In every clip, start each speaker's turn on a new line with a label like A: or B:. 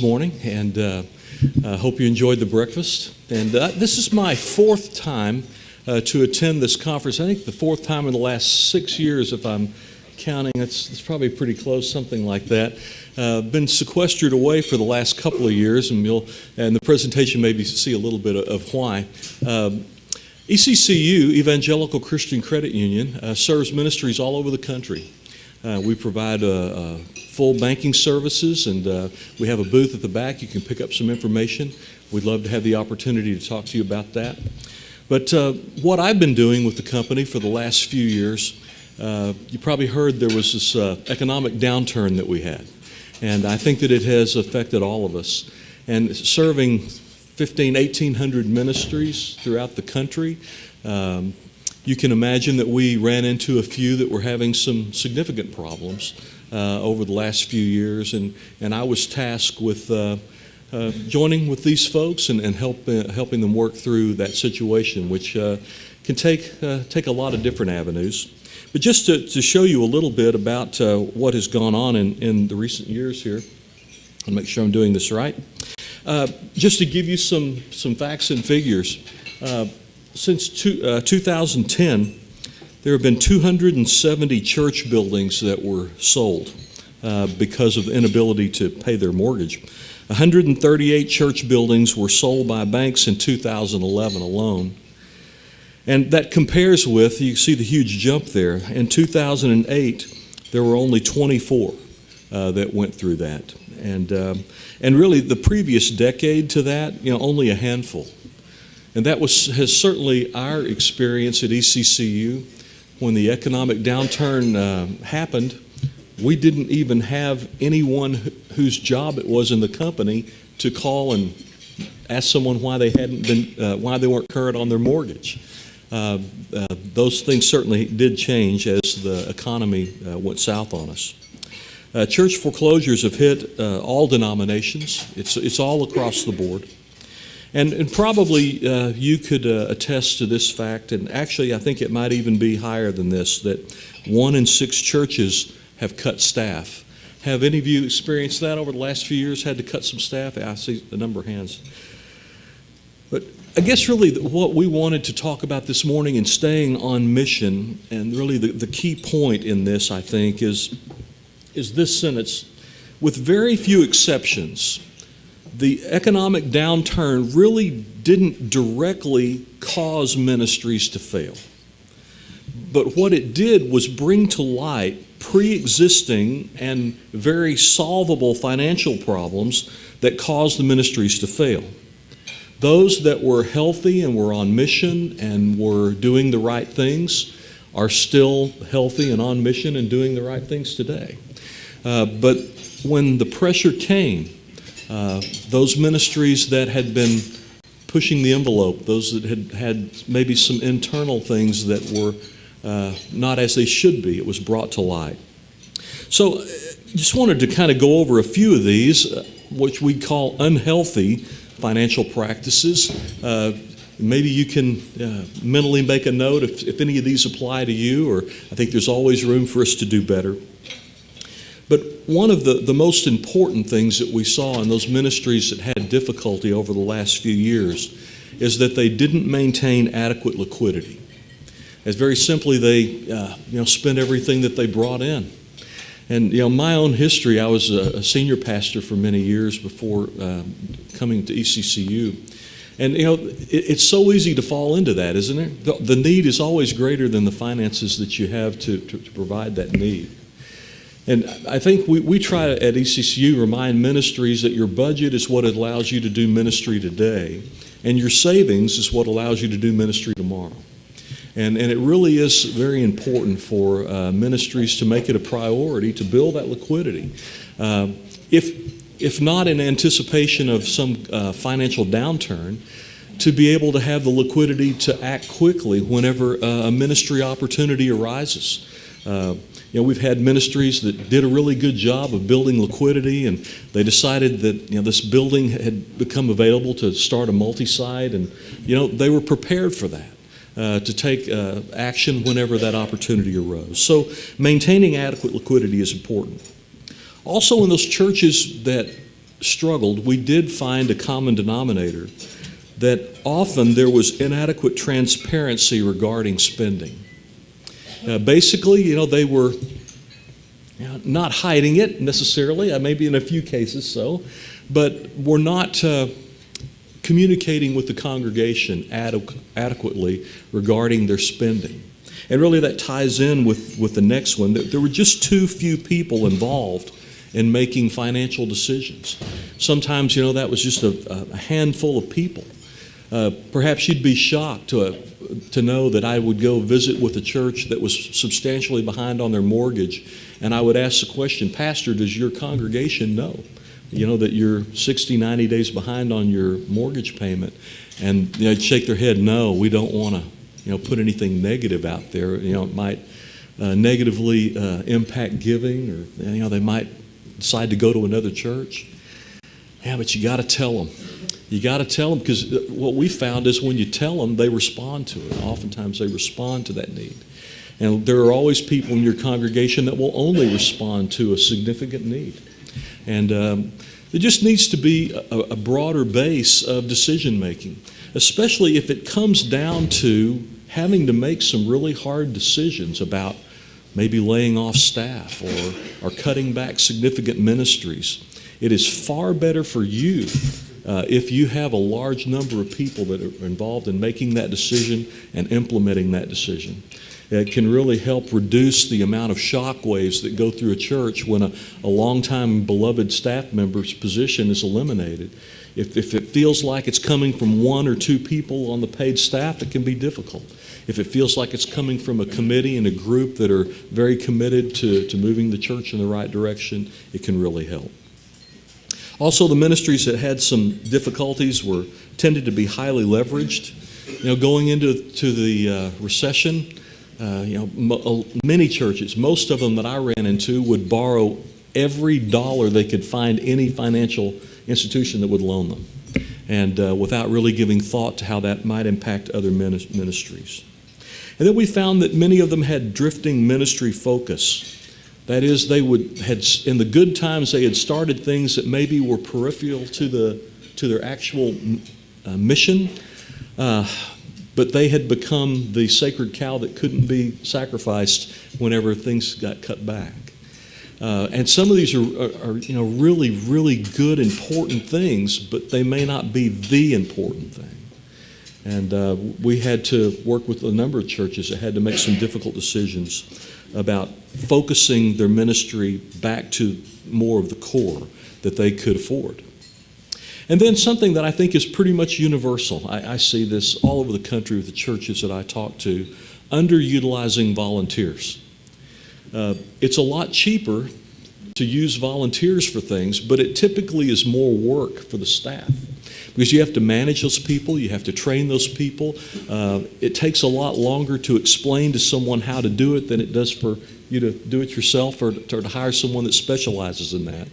A: morning, and I hope you enjoyed the breakfast. And this is my fourth time to attend this conference. I think the fourth time in the last 6 years, if I'm counting. It's probably pretty close, something like that. Been sequestered away for the last couple of years, and the presentation maybe see a little bit of why. ECCU, Evangelical Christian Credit Union, serves ministries all over the country. We provide full banking services, and we have a booth at the back. You can pick up some information. We'd love to have the opportunity to talk to you about that. But what I've been doing with the company for the last few years, you probably heard there was this economic downturn that we had. And I think that it has affected all of us. And serving 1,800 ministries throughout the country, you can imagine that we ran into a few that were having some significant problems over the last few years. And I was tasked with joining with these folks and helping them work through that situation, which can take a lot of different avenues. But just to show you a little bit about what has gone on in the recent years here, I'll make sure I'm doing this right. Just to give you some facts and figures, since 2010, there have been 270 church buildings that were sold because of the inability to pay their mortgage. 138 church buildings were sold by banks in 2011 alone. And that compares with, you see the huge jump there. In 2008, there were only 24 that went through that. And really the previous decade to that, only a handful. And that has certainly our experience at ECCU. When the economic downturn happened, we didn't even have anyone whose job it was in the company to call and ask someone why they weren't current on their mortgage. Those things certainly did change as the economy went south on us. Church foreclosures have hit all denominations. It's all across the board. And probably you could attest to this fact, and actually I think it might even be higher than this, that 1 in 6 churches have cut staff. Have any of you experienced that over the last few years, had to cut some staff? I see a number of hands. But I guess really what we wanted to talk about this morning in staying on mission, and really the key point in this, I think, is this sentence: with very few exceptions, the economic downturn really didn't directly cause ministries to fail. But what it did was bring to light pre-existing and very solvable financial problems that caused the ministries to fail. Those that were healthy and were on mission and were doing the right things are still healthy and on mission and doing the right things today. But when the pressure came, those ministries that had been pushing the envelope, those that had maybe some internal things that were not as they should be, it was brought to light. So just wanted to kind of go over a few of these, which we call unhealthy financial practices. Maybe you can mentally make a note if any of these apply to you, or I think there's always room for us to do better. But one of the most important things that we saw in those ministries that had difficulty over the last few years is that they didn't maintain adequate liquidity. As very simply, they spent everything that they brought in. And my own history, I was a senior pastor for many years before coming to ECCU. And it's so easy to fall into that, isn't it? The need is always greater than the finances that you have to provide that need. And I think we try at ECCU remind ministries that your budget is what allows you to do ministry today, and your savings is what allows you to do ministry tomorrow. And it really is very important for ministries to make it a priority to build that liquidity. If not in anticipation of some financial downturn, to be able to have the liquidity to act quickly whenever a ministry opportunity arises. We've had ministries that did a really good job of building liquidity, and they decided that this building had become available to start a multi-site, and they were prepared for that. To take action whenever that opportunity arose. So maintaining adequate liquidity is important. Also in those churches that struggled, we did find a common denominator that often there was inadequate transparency regarding spending. Basically, they were not hiding it necessarily, maybe in a few cases so, but were not communicating with the congregation adequately regarding their spending. And really that ties in with the next one. There were just too few people involved in making financial decisions. Sometimes, that was just a handful of people. Perhaps you'd be shocked to know that I would go visit with a church that was substantially behind on their mortgage, and I would ask the question, Pastor, does your congregation know, that you're 60, 90 days behind on your mortgage payment? And they'd shake their head, no, we don't want to, put anything negative out there. It might negatively impact giving, or, they might decide to go to another church. Yeah, but you got to tell them. You got to tell them, because what we found is when you tell them, they respond to it. Oftentimes they respond to that need. And there are always people in your congregation that will only respond to a significant need. And there just needs to be a broader base of decision making, especially if it comes down to having to make some really hard decisions about maybe laying off staff or cutting back significant ministries. It is far better for you if you have a large number of people that are involved in making that decision and implementing that decision. It can really help reduce the amount of shock waves that go through a church when a longtime beloved staff member's position is eliminated. If it feels like it's coming from one or two people on the paid staff, it can be difficult. If it feels like it's coming from a committee and a group that are very committed to moving the church in the right direction, it can really help. Also, the ministries that had some difficulties tended to be highly leveraged. Going into the recession, many churches, most of them that I ran into, would borrow every dollar they could find any financial institution that would loan them, and without really giving thought to how that might impact other ministries. And then we found that many of them had drifting ministry focus. That is, in the good times, they had started things that maybe were peripheral to their actual mission, but they had become the sacred cow that couldn't be sacrificed whenever things got cut back. And some of these are really, really good, important things, but they may not be the important thing. And we had to work with a number of churches that had to make some difficult decisions about focusing their ministry back to more of the core that they could afford. And then something that I think is pretty much universal. I see this all over the country with the churches that I talk to, underutilizing volunteers. It's a lot cheaper to use volunteers for things, but it typically is more work for the staff, because you have to manage those people, you have to train those people. It takes a lot longer to explain to someone how to do it than it does for you to do it yourself, or to hire someone that specializes in that.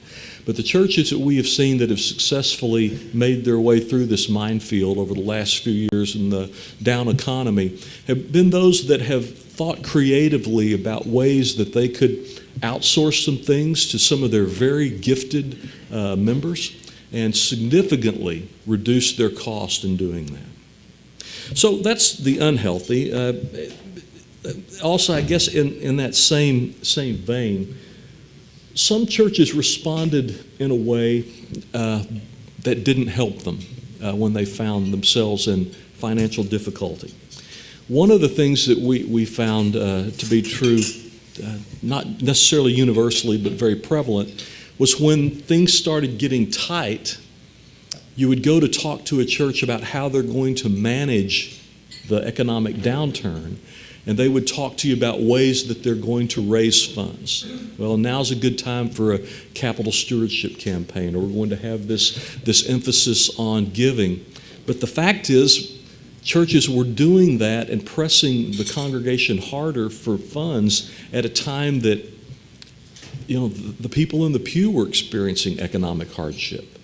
A: But the churches that we have seen that have successfully made their way through this minefield over the last few years in the down economy have been those that have thought creatively about ways that they could outsource some things to some of their very gifted members and significantly reduce their cost in doing that. So that's the unhealthy. Also, I guess in that same vein, some churches responded in a way that didn't help them when they found themselves in financial difficulty. One of the things that we found to be true, not necessarily universally, but very prevalent, was when things started getting tight, you would go to talk to a church about how they're going to manage the economic downturn, and they would talk to you about ways that they're going to raise funds. Well, now's a good time for a capital stewardship campaign, or we're going to have this emphasis on giving. But the fact is, churches were doing that and pressing the congregation harder for funds at a time that the people in the pew were experiencing economic hardship.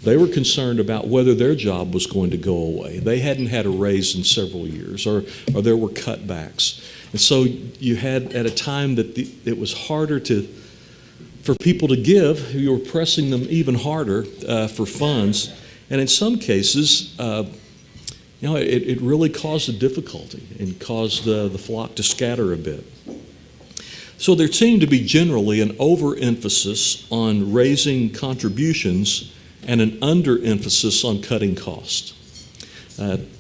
A: They were concerned about whether their job was going to go away. They hadn't had a raise in several years, or there were cutbacks. And so you had, at a time that it was harder to for people to give. You were pressing them even harder for funds. And in some cases, it really caused a difficulty and caused the flock to scatter a bit. So there seemed to be generally an overemphasis on raising contributions and an underemphasis on cutting costs.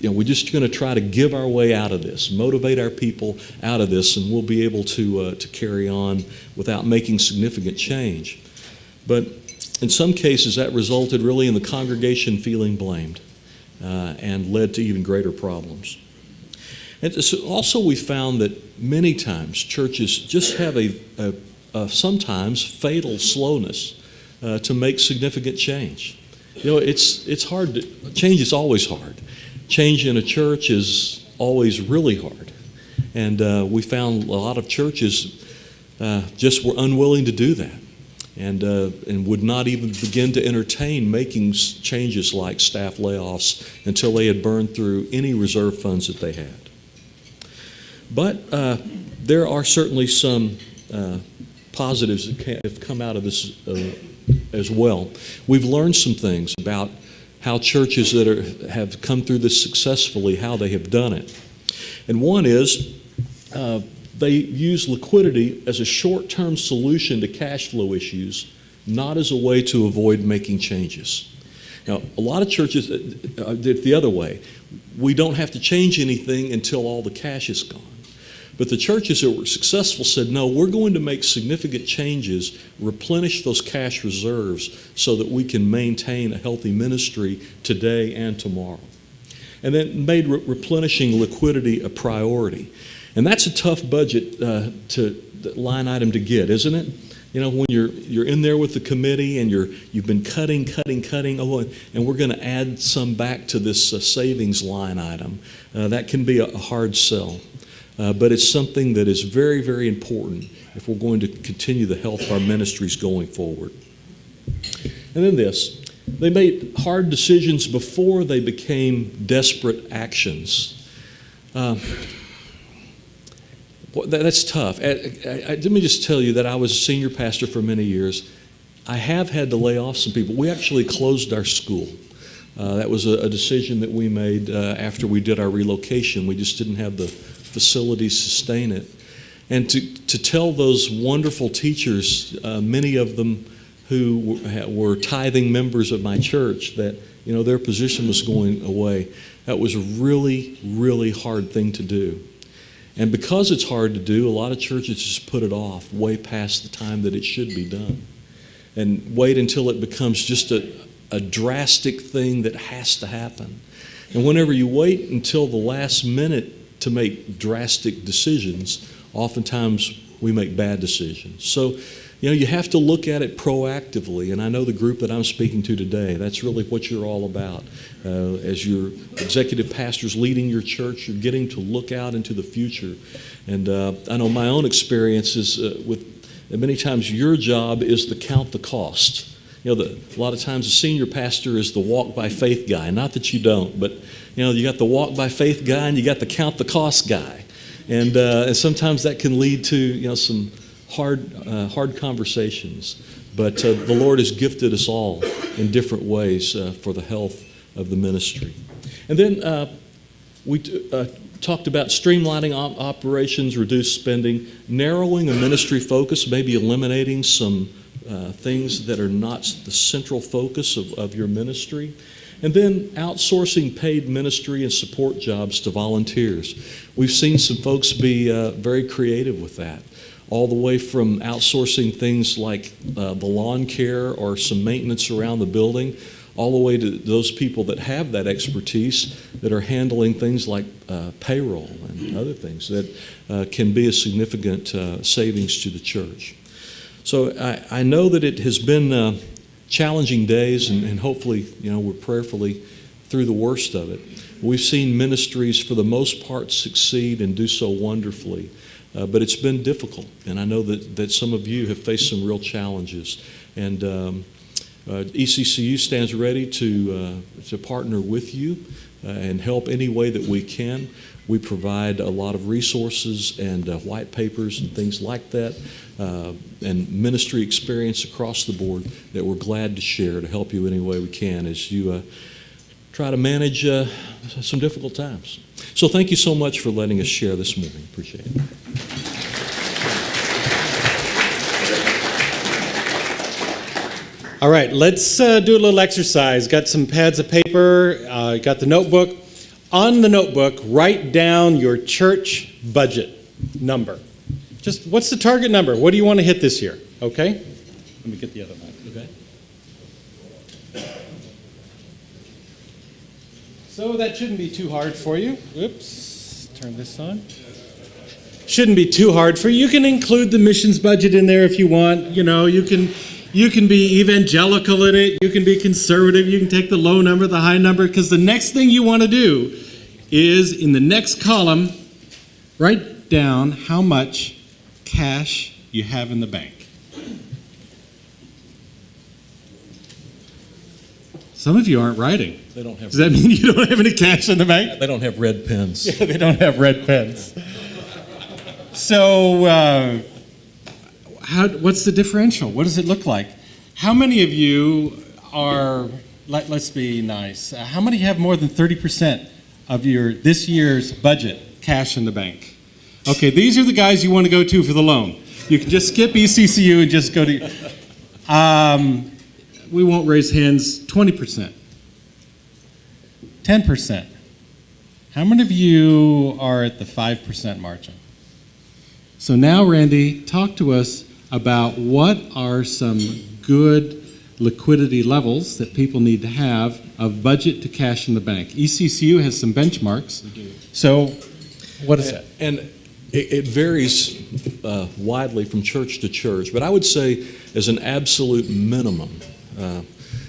A: We're just going to try to give our way out of this, motivate our people out of this, and we'll be able to carry on without making significant change. But in some cases, that resulted really in the congregation feeling blamed and led to even greater problems. And so also we found that many times churches just have a sometimes fatal slowness to make significant change. It's hard change is always hard. Change in a church is always really hard. And we found a lot of churches just were unwilling to do that and would not even begin to entertain making changes like staff layoffs until they had burned through any reserve funds that they had. But there are certainly some positives that have come out of this as well. We've learned some things about how churches that have come through this successfully, how they have done it. And one is they use liquidity as a short-term solution to cash flow issues, not as a way to avoid making changes. Now, a lot of churches did it the other way. We don't have to change anything until all the cash is gone. But the churches that were successful said, no, we're going to make significant changes, replenish those cash reserves so that we can maintain a healthy ministry today and tomorrow. And then made replenishing liquidity a priority. And that's a tough budget line item to get, isn't it? When you're in there with the committee and you've been cutting, and we're going to add some back to this savings line item, that can be a hard sell. But it's something that is very, very important if we're going to continue the health of our ministries going forward. And then this, they made hard decisions before they became desperate actions. That's tough. Let me just tell you that I was a senior pastor for many years. I have had to lay off some people. We actually closed our school. That was a decision that we made after we did our relocation. We just didn't have the facilities to sustain it. And to tell those wonderful teachers, many of them who were tithing members of my church, that their position was going away, that was a really, really hard thing to do. And because it's hard to do, a lot of churches just put it off way past the time that it should be done and wait until it becomes just a drastic thing that has to happen. And whenever you wait until the last minute to make drastic decisions, oftentimes we make bad decisions. So, you have to look at it proactively, and I know the group that I'm speaking to today, that's really what you're all about. As your executive pastors leading your church, you're getting to look out into the future. And I know my own experiences many times your job is to count the cost. A lot of times the senior pastor is the walk by faith guy. Not that you don't, but you got the walk by faith guy and you got the count the cost guy. And sometimes that can lead to some hard conversations, but the Lord has gifted us all in different ways for the health of the ministry. And then we talked about streamlining operations, reduce spending, narrowing a ministry focus, maybe eliminating some things that are not the central focus of your ministry. And then outsourcing paid ministry and support jobs to volunteers. We've seen some folks be very creative with that, all the way from outsourcing things like the lawn care or some maintenance around the building, all the way to those people that have that expertise that are handling things like payroll and other things that can be a significant savings to the church. So I know that it has been challenging days, and hopefully, we're prayerfully through the worst of it. We've seen ministries, for the most part, succeed and do so wonderfully. But it's been difficult, and I know that some of you have faced some real challenges. And ECCU stands ready to partner with you and help any way that we can. We provide a lot of resources and white papers and things like that, and ministry experience across the board that we're glad to share to help you any way we can as you try to manage some difficult times. So thank you so much for letting us share this morning. Appreciate it.
B: All right, let's do a little exercise. Got some pads of paper, got the notebook. On the notebook, write down your church budget number. Just what's the target number? What do you want to hit this year? Okay? Let me get the other one. Okay. So that shouldn't be too hard for you. Whoops, turn this on. Shouldn't be too hard for you. You can include the missions budget in there if you want. You know, you can be evangelical in it. You can be conservative. You can take the low number, the high number, because the next thing you want to do is in the next column, write down how much cash you have in the bank. Some of you aren't writing.
A: They don't have.
B: Does that mean you don't have any cash in the bank?
A: They don't have red pens.
B: Yeah, they don't have red pens. So, what's the differential? What does it look like? How many of you are, let's be nice, how many have more than 30% of this year's budget cash in the bank? Okay, these are the guys you want to go to for the loan. You can just skip ECCU and just go to, we won't raise hands, 20%, 10%. How many of you are at the 5% margin? So now, Randy, talk to us about what are some good liquidity levels that people need to have of budget to cash in the bank. ECCU has some benchmarks. So what is that?
A: And it varies widely from church to church, but I would say as an absolute minimum,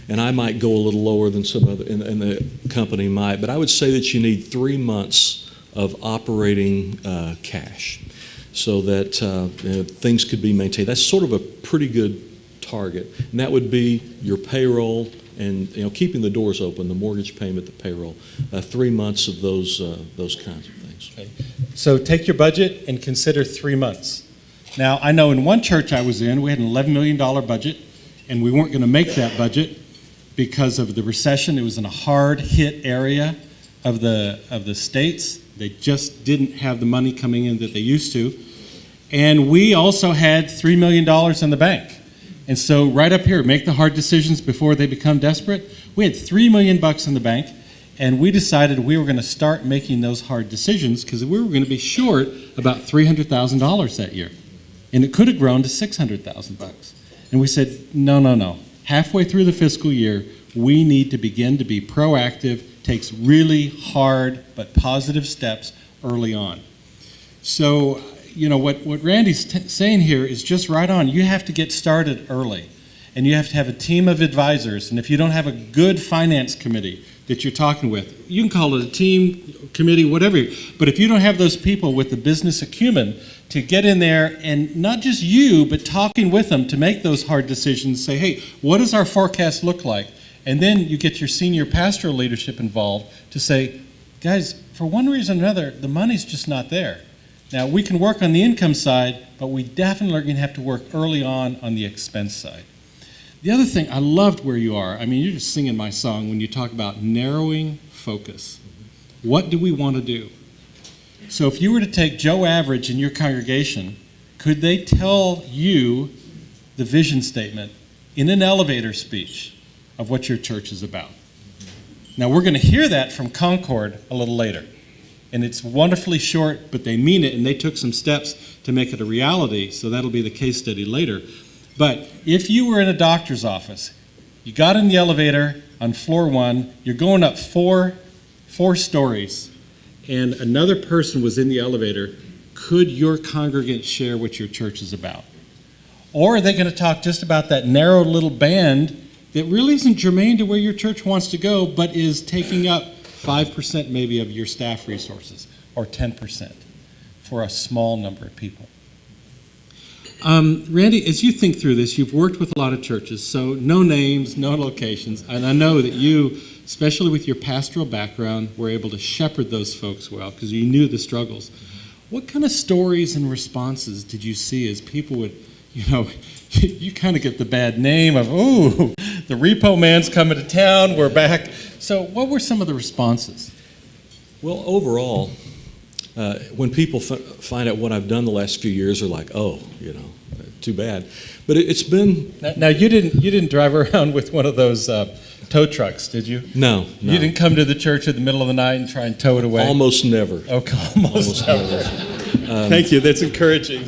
A: and I might go a little lower than some other in the company might, but I would say that you need 3 months of operating cash so that things could be maintained. That's sort of a pretty good target, and that would be your payroll and keeping the doors open, the mortgage payment, the payroll, 3 months of those kinds of things.
B: Okay. So take your budget and consider 3 months. Now, I know in one church I was in, we had an $11 million budget, and we weren't going to make that budget because of the recession. It was in a hard-hit area of the states. They just didn't have the money coming in that they used to. And we also had $3 million in the bank. And so right up here, make the hard decisions before they become desperate. We had $3 million in the bank, and we decided we were going to start making those hard decisions because we were going to be short about $300,000 that year. And it could have grown to $600,000. And we said, no. Halfway through the fiscal year, we need to begin to be proactive, takes really hard but positive steps early on. So, what Randy's saying here is just right on. You have to get started early, and you have to have a team of advisors. And if you don't have a good finance committee that you're talking with, you can call it a team, committee, whatever. But if you don't have those people with the business acumen to get in there and not just you, but talking with them to make those hard decisions, say, hey, what does our forecast look like? And then you get your senior pastoral leadership involved to say, guys, for one reason or another, the money's just not there. Now, we can work on the income side, but we definitely are going to have to work early on the expense side. The other thing, I loved where you are. I mean, you're just singing my song when you talk about narrowing focus. What do we want to do? So if you were to take Joe Average in your congregation, could they tell you the vision statement in an elevator speech of what your church is about? Now, we're going to hear that from Concord a little later. And it's wonderfully short, but they mean it, and they took some steps to make it a reality, so that'll be the case study later. But if you were in a doctor's office, you got in the elevator on floor 1, you're going up four stories, and another person was in the elevator, could your congregant share what your church is about? Or are they going to talk just about that narrow little band that really isn't germane to where your church wants to go, but is taking up 5% maybe of your staff resources, or 10% for a small number of people? Randy, as you think through this, you've worked with a lot of churches, so no names, no locations, and I know that you, especially with your pastoral background, were able to shepherd those folks well because you knew the struggles. What kind of stories and responses did you see as people would, you kind of get the bad name of, ooh, the repo man's coming to town, we're back. So what were some of the responses?
A: Well, overall, when people find out what I've done the last few years, they're like, oh, too bad. But it's been...
B: Now you didn't drive around with one of those tow trucks, did you?
A: No.
B: You didn't come to the church in the middle of the night and try and tow it away?
A: Almost never.
B: Okay, almost never. Thank you, that's encouraging.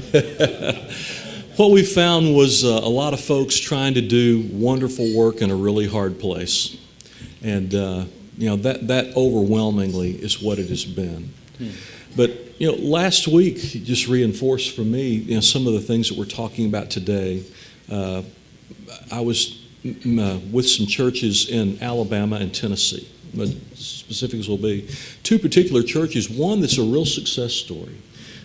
A: What we found was a lot of folks trying to do wonderful work in a really hard place. And, that overwhelmingly is what it has been. But, last week just reinforced for me, some of the things that we're talking about today. I was with some churches in Alabama and Tennessee. The specifics will be two particular churches, one that's a real success story.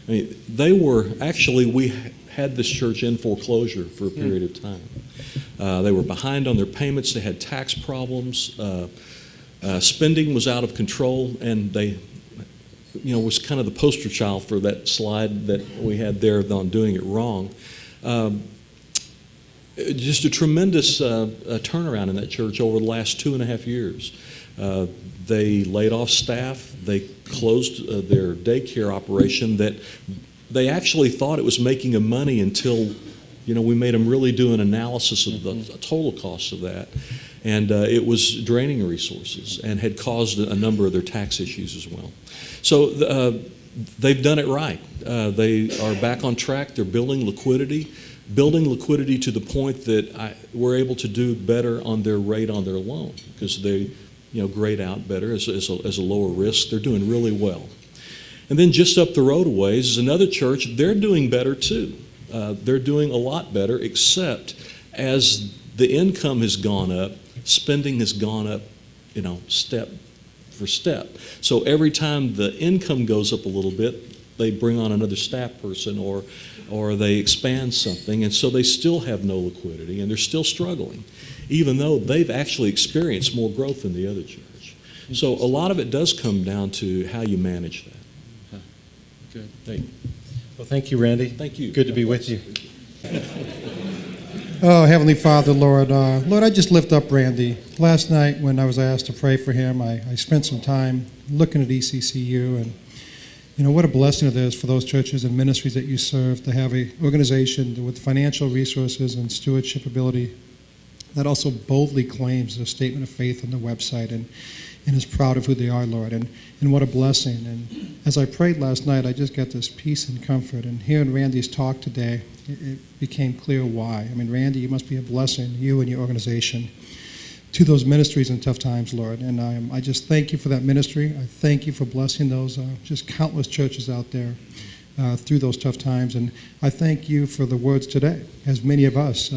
A: I mean, we had this church in foreclosure for a period of time. They were behind on their payments, they had tax problems, spending was out of control, and they was kind of the poster child for that slide that we had there on doing it wrong. Just a tremendous turnaround in that church over the last 2.5 years. They laid off staff. They closed their daycare operation that they actually thought it was making them money until, we made them really do an analysis of the total cost of that. And it was draining resources and had caused a number of their tax issues as well. So they've done it right. They are back on track. They're building liquidity to the point that we're able to do better on their rate on their loan because they grade out better as a lower risk. They're doing really well. And then just up the road a ways is another church. They're doing better too. They're doing a lot better, except as the income has gone up, spending has gone up, step for step. So every time the income goes up a little bit, they bring on another staff person or they expand something, and so they still have no liquidity and they're still struggling, even though they've actually experienced more growth than the other church. So a lot of it does come down to how you manage that.
B: Good. Well, thank you, Randy.
A: Thank you.
B: Good to be with you.
C: Oh, Heavenly Father, Lord, I just lift up Randy. Last night when I was asked to pray for him, I spent some time looking at ECCU, and what a blessing it is for those churches and ministries that you serve to have an organization with financial resources and stewardship ability that also boldly claims a statement of faith on the website and is proud of who they are, Lord, and what a blessing. And as I prayed last night, I just got this peace and comfort, and hearing Randy's talk today, it became clear why. I mean, Randy, you must be a blessing, you and your organization, to those ministries in tough times, Lord. And I just thank you for that ministry. I thank you for blessing those just countless churches out there through those tough times. And I thank you for the words today, as many of us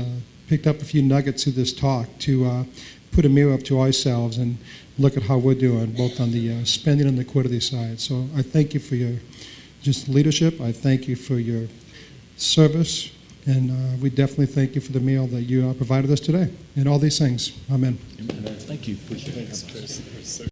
C: picked up a few nuggets through this talk to put a mirror up to ourselves and look at how we're doing, both on the spending and liquidity side. So I thank you for your just leadership. I thank you for your service, and we definitely thank you for the meal that you provided us today and all these things. Amen.
A: Thank you. Appreciate it.